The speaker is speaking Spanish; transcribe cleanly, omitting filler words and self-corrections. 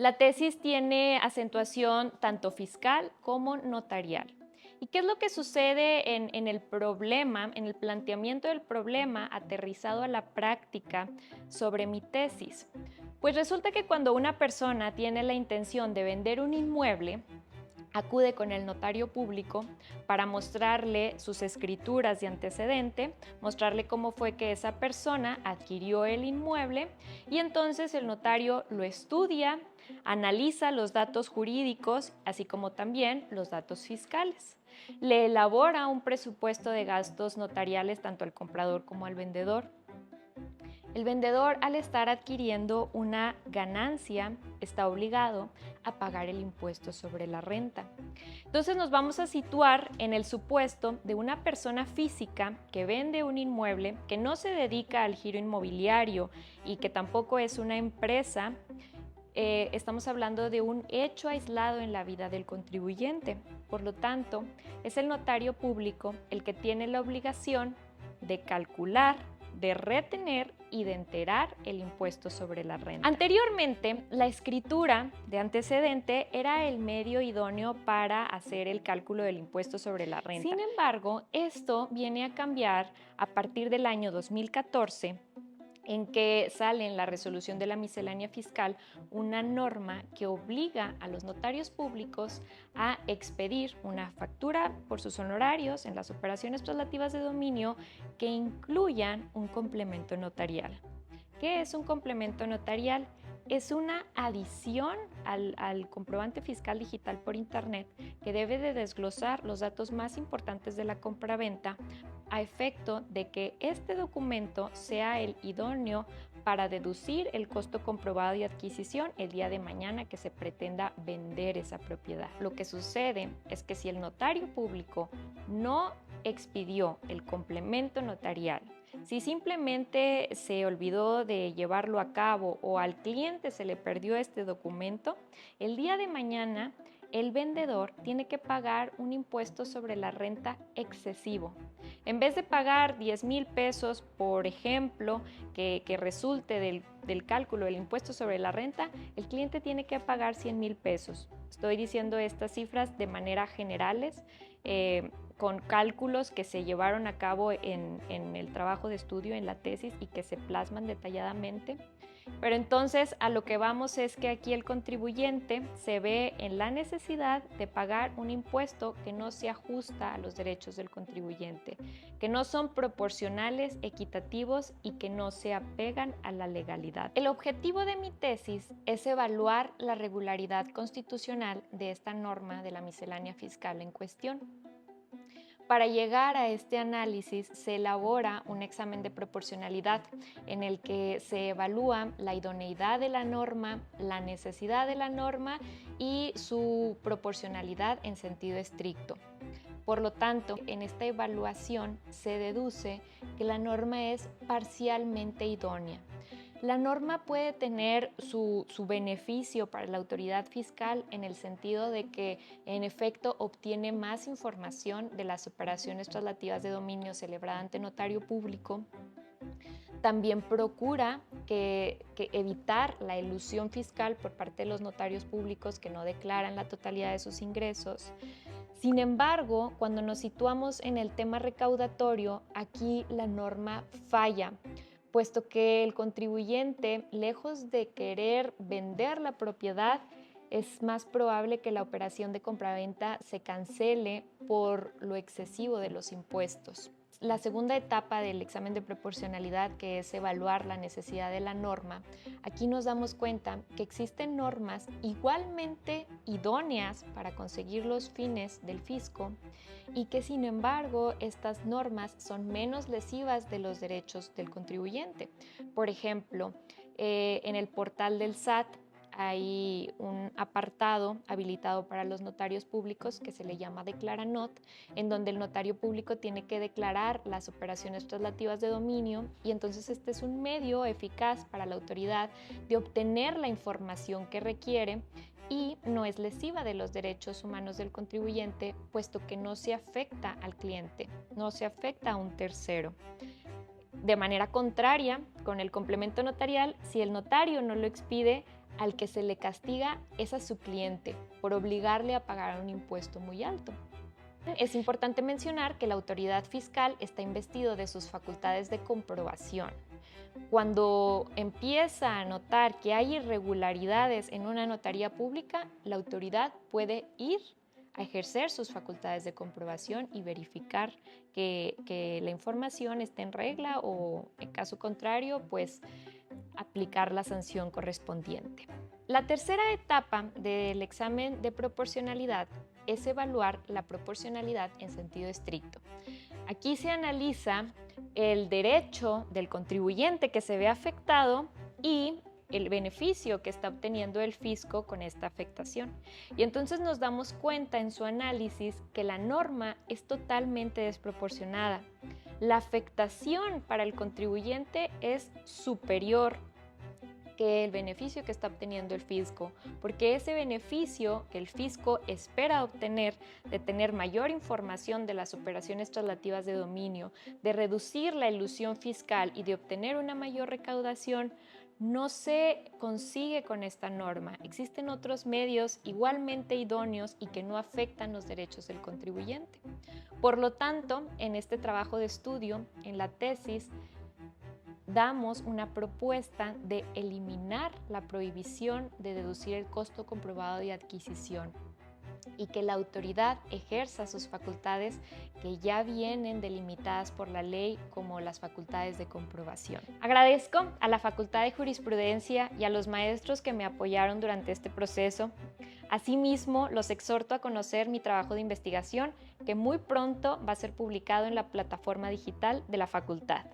La tesis tiene acentuación tanto fiscal como notarial. ¿Y qué es lo que sucede en el problema, en el planteamiento del problema aterrizado a la práctica sobre mi tesis? Pues resulta que cuando una persona tiene la intención de vender un inmueble, acude con el notario público para mostrarle sus escrituras de antecedente, mostrarle cómo fue que esa persona adquirió el inmueble y entonces el notario lo estudia, analiza los datos jurídicos, así como también los datos fiscales. Le elabora un presupuesto de gastos notariales tanto al comprador como al vendedor. El vendedor, al estar adquiriendo una ganancia, está obligado a pagar el impuesto sobre la renta. Entonces nos vamos a situar en el supuesto de una persona física que vende un inmueble, que no se dedica al giro inmobiliario y que tampoco es una empresa. Estamos hablando de un hecho aislado en la vida del contribuyente. Por lo tanto, es el notario público el que tiene la obligación de calcular, de retener y de enterar el impuesto sobre la renta. Anteriormente, la escritura de antecedente era el medio idóneo para hacer el cálculo del impuesto sobre la renta. Sin embargo, esto viene a cambiar a partir del año 2014, en que sale en la resolución de la miscelánea fiscal una norma que obliga a los notarios públicos a expedir una factura por sus honorarios en las operaciones traslativas de dominio que incluyan un complemento notarial. ¿Qué es un complemento notarial? Es una adición al comprobante fiscal digital por Internet que debe de desglosar los datos más importantes de la compraventa a efecto de que este documento sea el idóneo para deducir el costo comprobado de adquisición el día de mañana que se pretenda vender esa propiedad. Lo que sucede es que si el notario público no expidió el complemento notarial, si simplemente se olvidó de llevarlo a cabo o al cliente se le perdió este documento, el día de mañana el vendedor tiene que pagar un impuesto sobre la renta excesivo. En vez de pagar 10,000 pesos, por ejemplo, que resulte del cálculo del impuesto sobre la renta, el cliente tiene que pagar 100,000 pesos. Estoy diciendo estas cifras de manera generales, con cálculos que se llevaron a cabo en el trabajo de estudio, en la tesis y que se plasman detalladamente. Pero entonces a lo que vamos es que aquí el contribuyente se ve en la necesidad de pagar un impuesto que no se ajusta a los derechos del contribuyente, que no son proporcionales, equitativos y que no se apegan a la legalidad. El objetivo de mi tesis es evaluar la regularidad constitucional de esta norma de la miscelánea fiscal en cuestión. Para llegar a este análisis se elabora un examen de proporcionalidad en el que se evalúa la idoneidad de la norma, la necesidad de la norma y su proporcionalidad en sentido estricto. Por lo tanto, en esta evaluación se deduce que la norma es parcialmente idónea. La norma puede tener su beneficio para la autoridad fiscal en el sentido de que, en efecto, obtiene más información de las operaciones traslativas de dominio celebradas ante notario público. También procura que evitar la elusión fiscal por parte de los notarios públicos que no declaran la totalidad de sus ingresos. Sin embargo, cuando nos situamos en el tema recaudatorio, aquí la norma falla, puesto que el contribuyente, lejos de querer vender la propiedad, es más probable que la operación de compraventa se cancele por lo excesivo de los impuestos. La segunda etapa del examen de proporcionalidad, que es evaluar la necesidad de la norma, aquí nos damos cuenta que existen normas igualmente idóneas para conseguir los fines del fisco y que, sin embargo, estas normas son menos lesivas de los derechos del contribuyente. Por ejemplo, en el portal del SAT hay un apartado habilitado para los notarios públicos que se le llama Declaranot, en donde el notario público tiene que declarar las operaciones traslativas de dominio, y entonces este es un medio eficaz para la autoridad de obtener la información que requiere y no es lesiva de los derechos humanos del contribuyente, puesto que no se afecta al cliente, no se afecta a un tercero. De manera contraria, con el complemento notarial, si el notario no lo expide, al que se le castiga es a su cliente por obligarle a pagar un impuesto muy alto. Es importante mencionar que la autoridad fiscal está investido de sus facultades de comprobación. Cuando empieza a notar que hay irregularidades en una notaría pública, la autoridad puede ir a ejercer sus facultades de comprobación y verificar que la información esté en regla o, en caso contrario, pues aplicar la sanción correspondiente. La tercera etapa del examen de proporcionalidad es evaluar la proporcionalidad en sentido estricto. Aquí se analiza el derecho del contribuyente que se ve afectado y el beneficio que está obteniendo el fisco con esta afectación. Y entonces nos damos cuenta en su análisis que la norma es totalmente desproporcionada. La afectación para el contribuyente es superior que el beneficio que está obteniendo el fisco, porque ese beneficio que el fisco espera obtener de tener mayor información de las operaciones traslativas de dominio, de reducir la elusión fiscal y de obtener una mayor recaudación, no se consigue con esta norma. Existen otros medios igualmente idóneos y que no afectan los derechos del contribuyente. Por lo tanto, en este trabajo de estudio, en la tesis, damos una propuesta de eliminar la prohibición de deducir el costo comprobado de adquisición y que la autoridad ejerza sus facultades que ya vienen delimitadas por la ley como las facultades de comprobación. Agradezco a la Facultad de Jurisprudencia y a los maestros que me apoyaron durante este proceso. Asimismo, los exhorto a conocer mi trabajo de investigación que muy pronto va a ser publicado en la plataforma digital de la facultad.